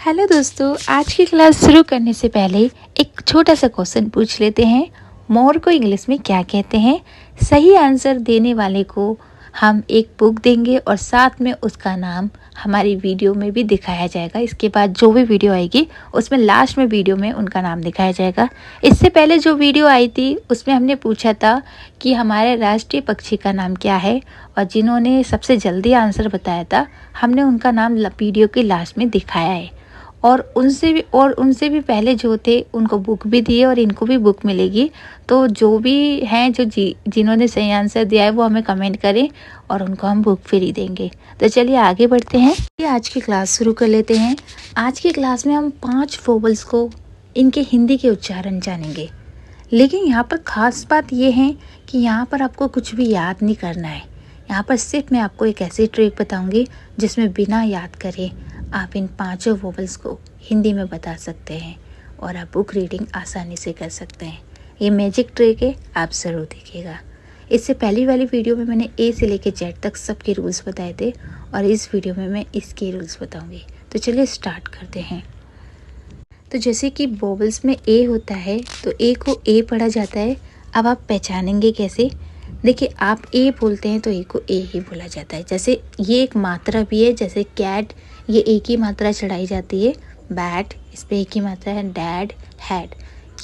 Hello दोस्तों, आज की क्लास शुरू करने से पहले एक छोटा सा क्वेश्चन पूछ लेते हैं। मोर को इंग्लिश में क्या कहते हैं? सही आंसर देने वाले को हम एक बुक देंगे और साथ में उसका नाम हमारी वीडियो में भी दिखाया जाएगा। इसके बाद जो भी वीडियो आएगी उसमें लास्ट में वीडियो में उनका नाम दिखाया जाएगा। इससे पहले जो वीडियो आई थी उसमें हमने पूछा था कि हमारे राष्ट्रीय पक्षी का नाम क्या है, और जिन्होंने सबसे जल्दी आंसर बताया था हमने उनका नाम वीडियो के लास्ट में दिखाया है। और उनसे भी पहले जो थे उनको बुक भी दी है और इनको भी बुक मिलेगी। तो जो भी हैं जिन्होंने सही आंसर दिया है वो हमें कमेंट करें और उनको हम बुक फ्री देंगे। तो चलिए आगे बढ़ते हैं, ये आज की क्लास शुरू कर लेते हैं। आज की क्लास में हम 5 वोवल्स को इनके हिंदी के उच्चारण जानेंगे। लेकिन यहाँ पर ख़ास बात ये है कि यहाँ पर आपको कुछ भी याद नहीं करना है। यहाँ पर सिर्फ मैं आपको एक ऐसी ट्रिक बताऊँगी जिसमें बिना याद करे आप इन 5 वोवल्स को हिंदी में बता सकते हैं और आप बुक रीडिंग आसानी से कर सकते हैं। ये मैजिक ट्रिक है, आप ज़रूर देखिएगा। इससे पहली वाली वीडियो में मैंने ए से लेकर जेड तक सबके रूल्स बताए थे और इस वीडियो में मैं इसके रूल्स बताऊंगी। तो चलिए स्टार्ट करते हैं। तो जैसे कि वोवल्स में ए होता है तो ए को ए पढ़ा जाता है। अब आप पहचानेंगे कैसे? देखिए, आप ए बोलते हैं तो ए को ए ही बोला जाता है। जैसे ये एक मात्रा भी है, जैसे कैट, ये एक ही मात्रा चढ़ाई जाती है। बैट, इस पे एक ही मात्रा है। डैड, हैड,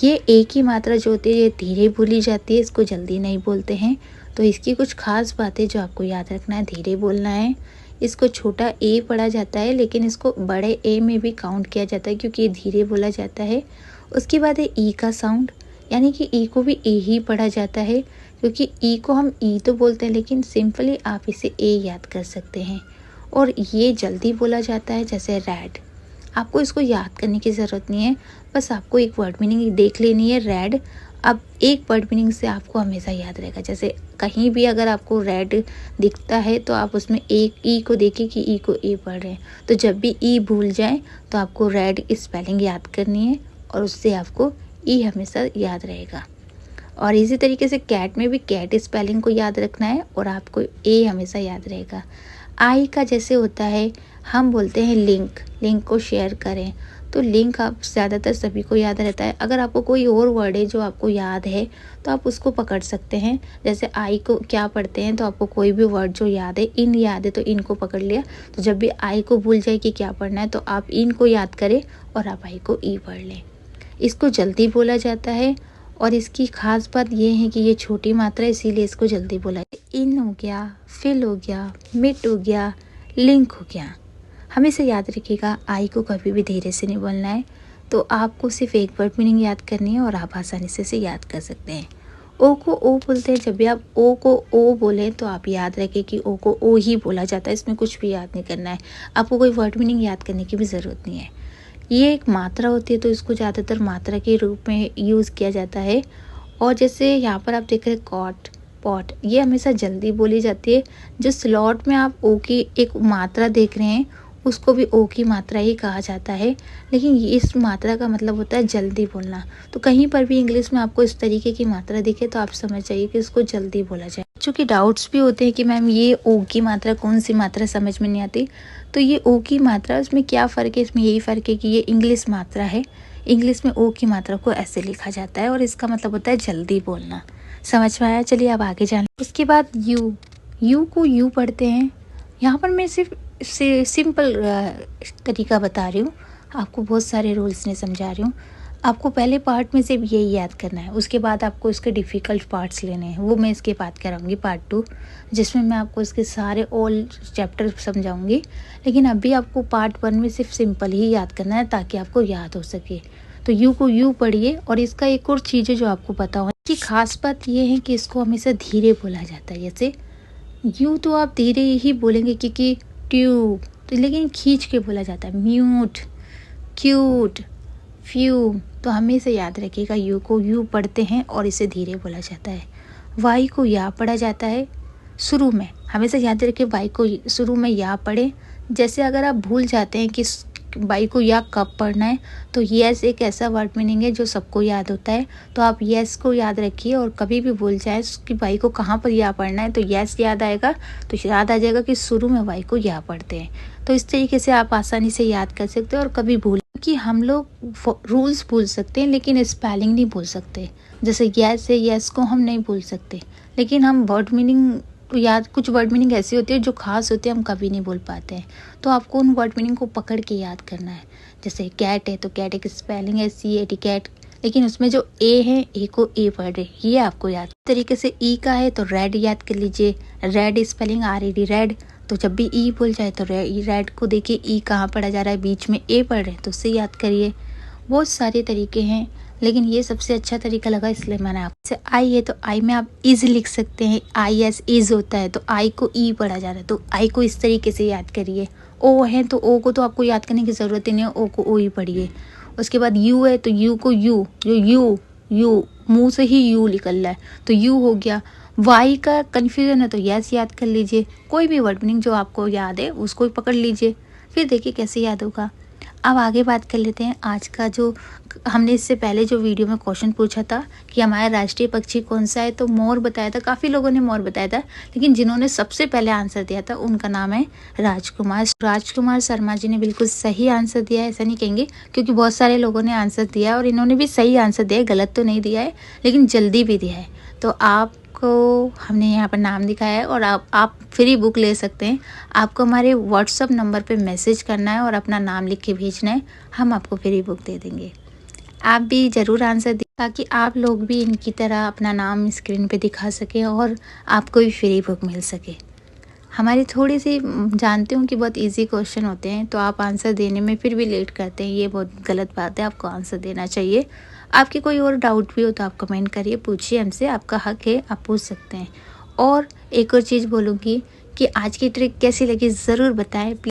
ये एक ही मात्रा जो होती है ये धीरे बोली जाती है, इसको जल्दी नहीं बोलते हैं। तो इसकी कुछ खास बातें जो आपको याद रखना है, धीरे बोलना है। इसको छोटा ए पढ़ा जाता है लेकिन इसको बड़े ए में भी काउंट किया जाता है क्योंकि ये धीरे बोला जाता है। उसके बाद है ई का साउंड, यानी कि ई को भी ए ही पढ़ा जाता है क्योंकि ई को हम ई तो बोलते हैं लेकिन सिंपली आप इसे ए याद कर सकते हैं। और ये जल्दी बोला जाता है, जैसे रैड। आपको इसको याद करने की ज़रूरत नहीं है, बस आपको एक वर्ड मीनिंग देख लेनी है, रैड। अब एक वर्ड मीनिंग से आपको हमेशा याद रहेगा। जैसे कहीं भी अगर आपको रैड दिखता है तो आप उसमें एक ई को देखिए कि ई को ए पढ़ रहे हैं। तो जब भी ई भूल जाए तो आपको रैड स्पेलिंग याद करनी है और उससे आपको ई हमेशा याद रहेगा। और इसी तरीके से कैट में भी कैट स्पेलिंग को याद रखना है और आपको ए हमेशा याद रहेगा। आई का जैसे होता है, हम बोलते हैं लिंक, लिंक को शेयर करें, तो लिंक आप ज़्यादातर सभी को याद रहता है। अगर आपको कोई और वर्ड है जो आपको याद है तो आप उसको पकड़ सकते हैं। जैसे आई को क्या पढ़ते हैं तो आपको कोई भी वर्ड जो याद है, इन याद है तो इन को पकड़ लिया। तो जब भी आई को भूल जाए कि क्या पढ़ना है तो आप इन को याद करें और आप आई को ई पढ़ लें। इसको जल्दी बोला जाता है और इसकी खास बात यह है कि ये छोटी मात्रा है इसीलिए इसको जल्दी बोला है। इन हो गया, फिल हो गया, मिट हो गया, लिंक हो गया। हमेशा याद रखिएगा, आई को कभी भी धीरे से नहीं बोलना है। तो आपको सिर्फ एक वर्ड मीनिंग याद करनी है और आप आसानी से इसे याद कर सकते हैं। ओ को ओ बोलते हैं, जब भी आप ओ को ओ बोलें तो आप याद रखें कि ओ को ओ ही बोला जाता है, इसमें कुछ भी याद नहीं करना है। आपको कोई वर्ड मीनिंग याद करने की भी ज़रूरत नहीं है। ये एक मात्रा होती है तो इसको ज़्यादातर मात्रा के रूप में यूज़ किया जाता है। और जैसे यहाँ पर आप देख रहे हैं कॉट, पॉट, ये हमेशा जल्दी बोली जाती है। जो स्लॉट में आप ओ की एक मात्रा देख रहे हैं उसको भी ओ की मात्रा ही कहा जाता है, लेकिन इस मात्रा का मतलब होता है जल्दी बोलना। तो कहीं पर भी इंग्लिश में आपको इस तरीके की मात्रा दिखे तो आप समझ जाइए कि इसको जल्दी बोला जाए। चूँकि डाउट्स भी होते हैं कि मैम ये ओ की मात्रा कौन सी मात्रा समझ में नहीं आती, तो ये ओ की मात्रा, उसमें क्या फ़र्क है? इसमें यही फ़र्क है कि ये इंग्लिश मात्रा है। इंग्लिश में ओ की मात्रा को ऐसे लिखा जाता है और इसका मतलब होता है जल्दी बोलना। समझ में आया? चलिए अब आगे जाने। उसके बाद यू को यू पढ़ते हैं। यहाँ पर मैं सिर्फ सिंपल तरीका बता रही हूँ, आपको बहुत सारे रूल्स नहीं समझा रही हूँ। आपको पहले पार्ट में सिर्फ यही याद करना है, उसके बाद आपको इसके डिफ़िकल्ट पार्ट्स लेने हैं, वो मैं इसके बाद कराऊंगी पार्ट 2, जिसमें मैं आपको इसके सारे ऑल चैप्टर समझाऊंगी। लेकिन अभी आपको पार्ट 1 में सिर्फ सिंपल ही याद करना है ताकि आपको याद हो सके। तो यू को यू पढ़िए। और इसका एक और चीज़ है जो आपको पता हो कि खास बात ये है कि इसको हमेशा धीरे बोला जाता है। जैसे यू तो आप धीरे ही बोलेंगे क्योंकि ट्यूब, तो लेकिन खींच के बोला जाता है। म्यूट, क्यूट, फ्यूम, तो हमेशा याद रखिएगा यू को यू पढ़ते हैं और इसे धीरे बोला जाता है। वाई को या पढ़ा जाता है शुरू में, हमेशा याद रखिए वाई को शुरू में या पढ़े। जैसे अगर आप भूल जाते हैं कि बाई को या कब पढ़ना है। तो येस एक ऐसा वर्ड मीनिंग है जो सबको याद होता है, तो आप येस को याद रखिए और कभी भी भूल जाए कि बाई को कहाँ पर या पढ़ना है तो येस याद आएगा, तो याद आ जाएगा कि शुरू में वाई को या पढ़ते हैं। तो इस तरीके से आप आसानी से याद कर सकते हो और कभी भूल कि हम लोग रूल्स भूल सकते हैं लेकिन स्पेलिंग नहीं भूल सकते। जैसे येस है, येस को हम नहीं भूल सकते, लेकिन हम वर्ड मीनिंग याद, कुछ वर्ड मीनिंग ऐसी होती है जो खास होती है, हम कभी नहीं बोल पाते हैं। तो आपको उन वर्ड मीनिंग को पकड़ के याद करना है। जैसे कैट है तो कैट एक स्पेलिंग है CAT कैट, लेकिन उसमें जो ए है, ए को ए पढ़ रहे, ये आपको याद। तरीके से ई का है तो रेड याद कर लीजिए, रेड स्पेलिंग RED रेड, तो जब भी ई बोल जाए तो रेड को देखिए ई कहाँ पढ़ा जा रहा है, बीच में ए पढ़ रहे हैं तो उससे याद करिए। बहुत सारे तरीके हैं लेकिन ये सबसे अच्छा तरीका लगा इसलिए मैंने आपसे। आई है तो आई में आप इज लिख सकते हैं, IS इज होता है तो आई को ई पढ़ा जा रहा है तो आई को इस तरीके से याद करिए। ओ है तो ओ को तो आपको याद करने की ज़रूरत ही नहीं है, ओ को ओ ही पढ़िए। उसके बाद यू है तो यू को यू, जो यू मुँह से ही यू निकल रहा है तो यू हो गया। वाई का कन्फ्यूजन है तो यस याद कर लीजिए। कोई भी वर्ड मीनिंग जो आपको याद है उसको ही पकड़ लीजिए, फिर देखिए कैसे याद होगा। अब आगे बात कर लेते हैं आज का, जो हमने इससे पहले जो वीडियो में क्वेश्चन पूछा था कि हमारा राष्ट्रीय पक्षी कौन सा है, तो मोर बताया था। काफ़ी लोगों ने मोर बताया था, लेकिन जिन्होंने सबसे पहले आंसर दिया था उनका नाम है राजकुमार शर्मा जी ने बिल्कुल सही आंसर दिया है। ऐसा नहीं कहेंगे क्योंकि बहुत सारे लोगों ने आंसर दिया है और इन्होंने भी सही आंसर दिया है, गलत तो नहीं दिया है लेकिन जल्दी भी दिया है। तो आपको हमने यहाँ पर नाम दिखाया है और आप फ्री बुक ले सकते हैं। आपको हमारे व्हाट्सअप नंबर पे मैसेज करना है और अपना नाम लिख के भेजना है, हम आपको फ्री बुक दे देंगे। आप भी ज़रूर आंसर दें ताकि आप लोग भी इनकी तरह अपना नाम स्क्रीन पे दिखा सकें और आपको भी फ्री बुक मिल सके। हमारी थोड़ी सी जानती हूँ कि बहुत इजी क्वेश्चन होते हैं तो आप आंसर देने में फिर भी लेट करते हैं, ये बहुत गलत बात है। आपको आंसर देना चाहिए। आपकी कोई और डाउट भी हो तो आप कमेंट करिए, पूछिए हमसे, आपका हक है, आप पूछ सकते हैं। और एक और चीज़ बोलूँगी कि आज की ट्रिक कैसी लगी ज़रूर बताएं।